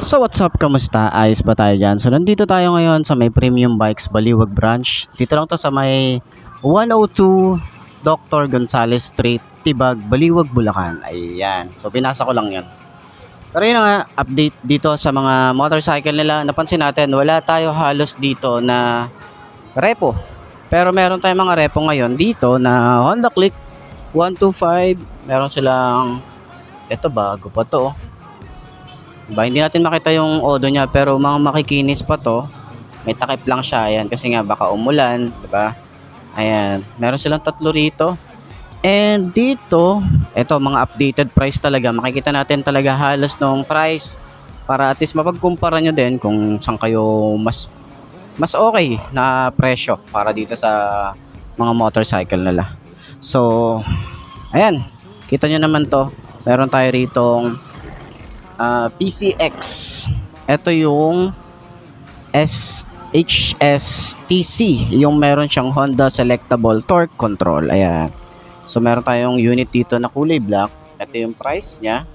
So what's up, kamusta? Ayos ba tayo dyan? So nandito tayo ngayon sa may Premium Bikes Baliwag branch. Dito lang to sa may 102 Dr. Gonzales Street, Tibag, Baliwag, Bulacan. Ayan. So binasa ko lang yan. Pero yun na nga, update dito sa mga motorcycle nila. Napansin natin, wala tayo halos dito na repo. Pero meron tayong mga repo ngayon dito na Honda Click 125. Meron silang, eto bago pa to. Diba? Hindi natin makita yung odo niya pero mga makikinis pa to. May takip lang siya. Ayan, kasi nga baka umulan. Diba? Ayan. Meron silang tatlo rito. And dito, ito mga updated price talaga. Makikita natin talaga halos nung price para at least mapagkumpara nyo din kung saan kayo mas okay na presyo para dito sa mga motorcycle nila. So, ayan. Kita nyo naman to. Meron tayo ritong PCX. Ito yung HSTC, yung meron siyang Honda Selectable Torque Control. Ayan. So meron tayong unit dito na kulay black. Ito yung price niya,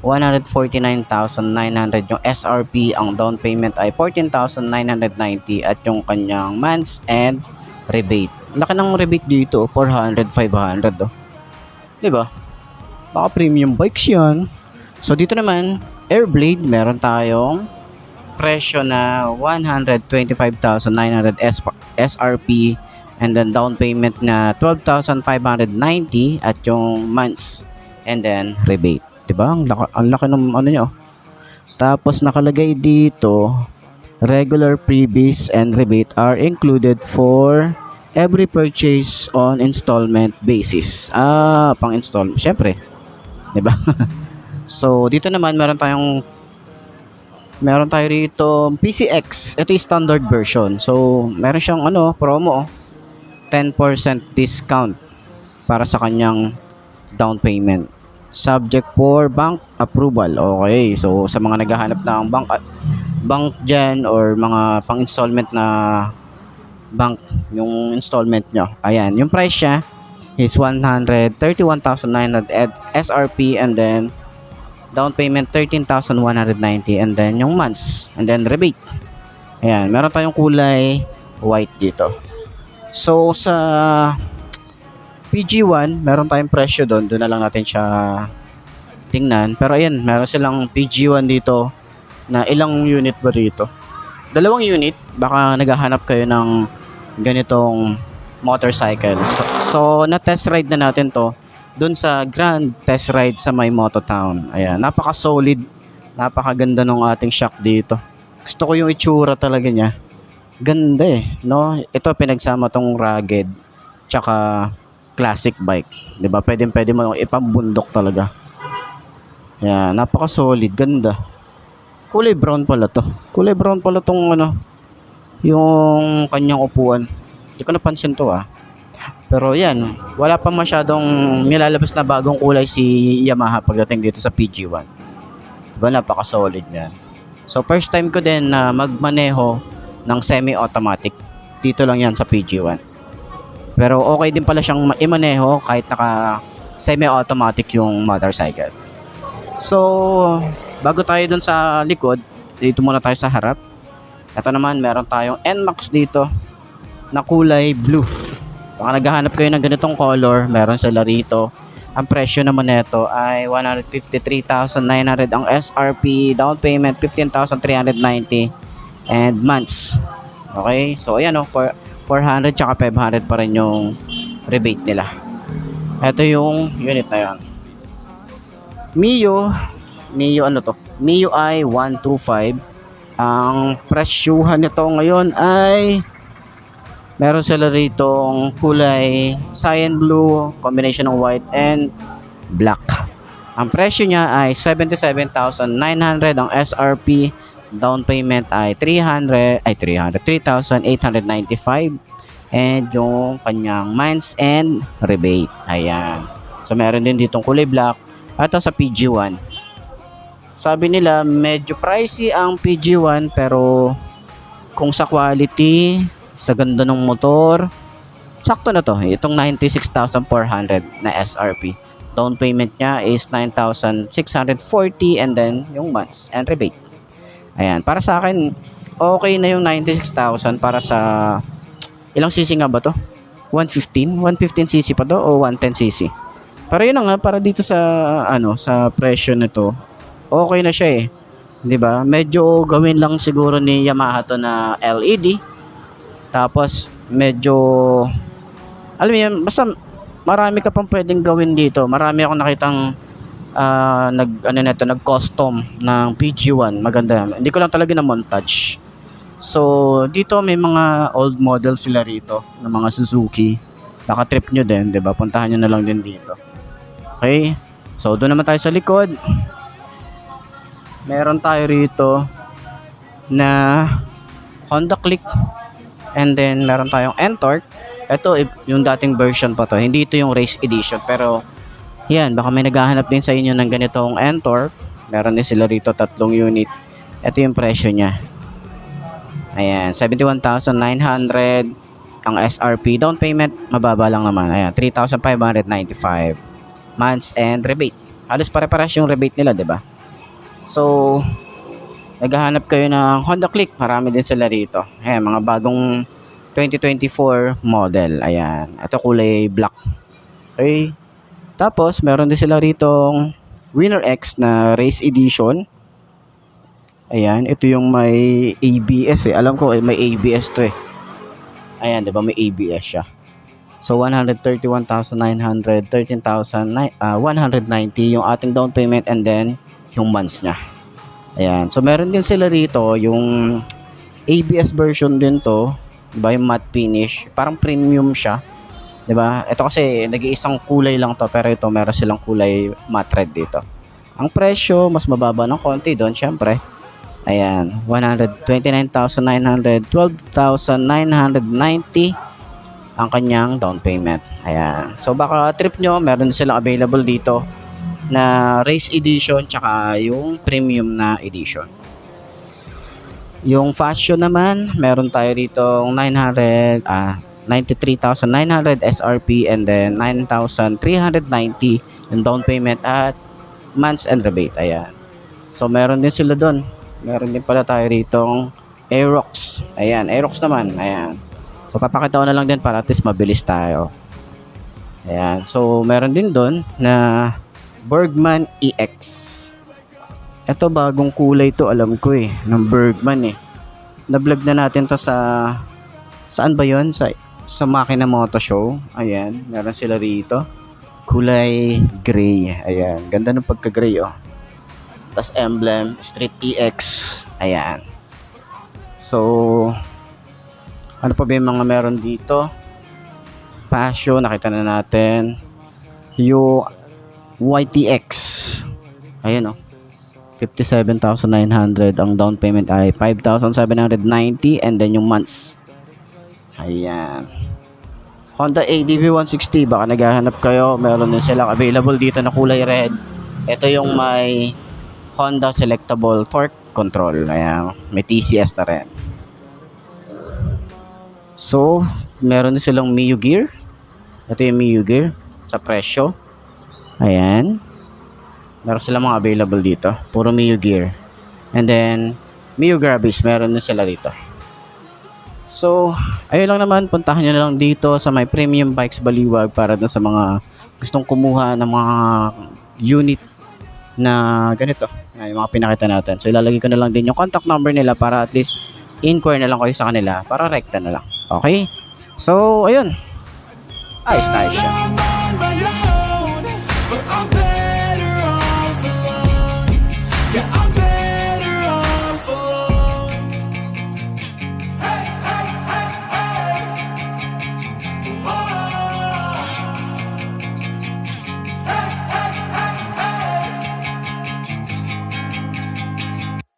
149,900 yung SRP. Ang down payment ay 14,990 at yung kanyang months and rebate. Laki ng rebate dito, 400, 500 oh. 'Di ba? Baka premium bikes 'yan. So dito naman, Airblade, meron tayong presyo na 125,900 SRP and then down payment na 12,590 at yung months and then rebate. Diba? Ang laki ng ano nyo. Tapos nakalagay dito, regular freebies and rebate are included for every purchase on installment basis. Pang installment. Syempre. Diba? So, dito naman meron tayo rito PCX. Ito yung standard version. So, meron siyang promo, 10% discount para sa kanyang down payment. Subject for bank approval. Okay. So, sa mga naghahanap ng bank dyan or mga pang-installment na bank, yung installment nyo. Ayan. Yung price niya is 131,900 SRP and then down payment 13,190 and then yung months and then rebate. Ayan, meron tayong kulay white dito. So sa PG1, meron tayong presyo doon. Doon na lang natin siya tingnan. Pero ayan, meron silang PG1 dito na ilang unit ba rito? 2 unit. Baka naghahanap kayo ng ganitong motorcycle. So na-test ride na natin to doon sa Grand Test Ride sa may Mototown. Ayan, napaka-solid, napakaganda ng ating shock dito. Gusto ko yung itsura talaga niya. Ganda no? Ito pinagsama tong rugged tsaka classic bike. 'Di ba? Pwede mo ipambundok talaga. Ayan, napaka-solid, ganda. Kulay brown pala to. Kulay brown pala tong yung kanyang upuan. Hindi ko napansin to Pero yan, wala pa masyadong nilalabas na bagong kulay si Yamaha pagdating dito sa PG1. Diba, napaka-solid yan. So first time ko din na magmaneho ng semi-automatic. Dito lang yan sa PG1. Pero okay din pala siyang imaneho kahit naka semi-automatic yung motorcycle. So, bago tayo dun sa likod, dito muna tayo sa harap. Ito naman, meron tayong NMAX dito na kulay blue. Baka naghahanap kayo ng ganitong color, meron sila rito. Ang presyo naman nito ay 153,900 ang SRP, down payment 15,390 and months. Okay? So ayan 400 tsaka 500 pa rin yung rebate nila. Ito yung unit na yan. Mio i 125. Ang presyuhan nito ngayon ay meron sila ritong kulay cyan blue, combination ng white and black. Ang presyo niya ay 77,900 ang SRP, down payment ay 3,895 and yung kanyang months and rebate. Ayan. So meron din ditong kulay black. Ito sa PG1. Sabi nila medyo pricey ang PG1 pero kung sa quality, sa ganda ng motor, sakto na to. Itong 96,400 na SRP. Down payment niya is 9,640 and then yung months and rebate. Ayan, para sa akin, okay na yung 96,000 para sa, ilang cc nga ba to? 115? 115cc pa to o 110cc? Pero yun na nga, para dito sa, sa presyo nito, okay na siya eh. 'Di ba? Medyo gawin lang siguro ni Yamaha to na LED. Tapos medyo alam mo yun, basta marami ka pang pwedeng gawin dito. Marami akong nakitang nag-custom ng PG1. Maganda. Hindi ko lang talaga na montage. So, dito may mga old model sila rito ng mga Suzuki. Baka trip nyo din, 'di ba? Puntahan nyo na lang din dito. Okay? So, doon naman tayo sa likod. Meron tayo rito na Honda Click, and then meron tayong Ntorq. Ito yung dating version pa to, hindi ito yung race edition, pero yan, baka may naghahanap din sa inyo ng ganitong Ntorq. Meron din sila rito 3 unit. Ito yung presyo nya, ayan, 71,900 ang SRP. Down payment mababa lang naman, ayan, 3,595 months and rebate. Halos pare-pares yung rebate nila, 'di ba? So, naghahanap kayo ng Honda Click, marami din sila rito. Ayan, mga bagong 2024 model. Ayan, ito kulay black. Okay. Tapos, meron din sila ritong Winner X na Race Edition. Ayan, ito yung may ABS eh. Alam ko may ABS to eh. Ayan, diba may ABS siya. So, 131,900, 13,190 yung ating down payment, and then yung months niya. Ayan. So, meron din sila rito yung ABS version din to. Diba? Yung matte finish. Parang premium siya. Diba? Ito kasi nag-iisang kulay lang to. Pero ito meron silang kulay matte red dito. Ang presyo, mas mababa ng konti doon. Syempre. Ayan. 129,900, 12,990 ang kanyang down payment. Ayan. So, baka trip nyo, meron silang available dito na race edition tsaka yung premium na edition. Yung fashion naman, meron tayo rito 93,900 SRP, and then 9,390 yung down payment at months and rebate. Ayan. So, meron din sila doon. Meron din pala tayo ritong Aerox. Ayan, Aerox naman. Ayan. So, papakita ko na lang din para at least mabilis tayo. Ayan. So, meron din doon na Bergman EX. Ito bagong kulay to, alam ko eh, ng Bergman eh. Na-vlog na natin to sa, saan ba yon? Sa Makina Moto Show. Ayan, meron sila rito. Kulay gray. Ayan, ganda ng pagka-gray oh. Tas emblem, Street EX. Ayan. So, ano pa ba yung mga meron dito? Passion, nakita na natin. Yung YTX. Ayan o. 57,900. Ang down payment ay 5,790. And then yung months. Ayan. Honda ADV 160. Baka naghahanap kayo. Meron din silang available dito na kulay red. Ito yung may Honda Selectable Torque Control. Ayan. May TCS na rin. So, meron din silang Mio Gear. Ito yung Mio Gear sa presyo. Ayan. Meron silang mga available dito. Puro Mio Gear. And then, Mio Grabis. Meron din sila dito. So, ayun lang naman. Puntahan nyo na lang dito sa may Premium Bikes Baliwag para sa mga gustong kumuha ng mga unit na ganito. Yung mga pinakita natin. So, ilalagay ko na lang din yung contact number nila para at least inquire na lang kayo sa kanila para rekta na lang. Okay? So, ayun. Ayos na siya.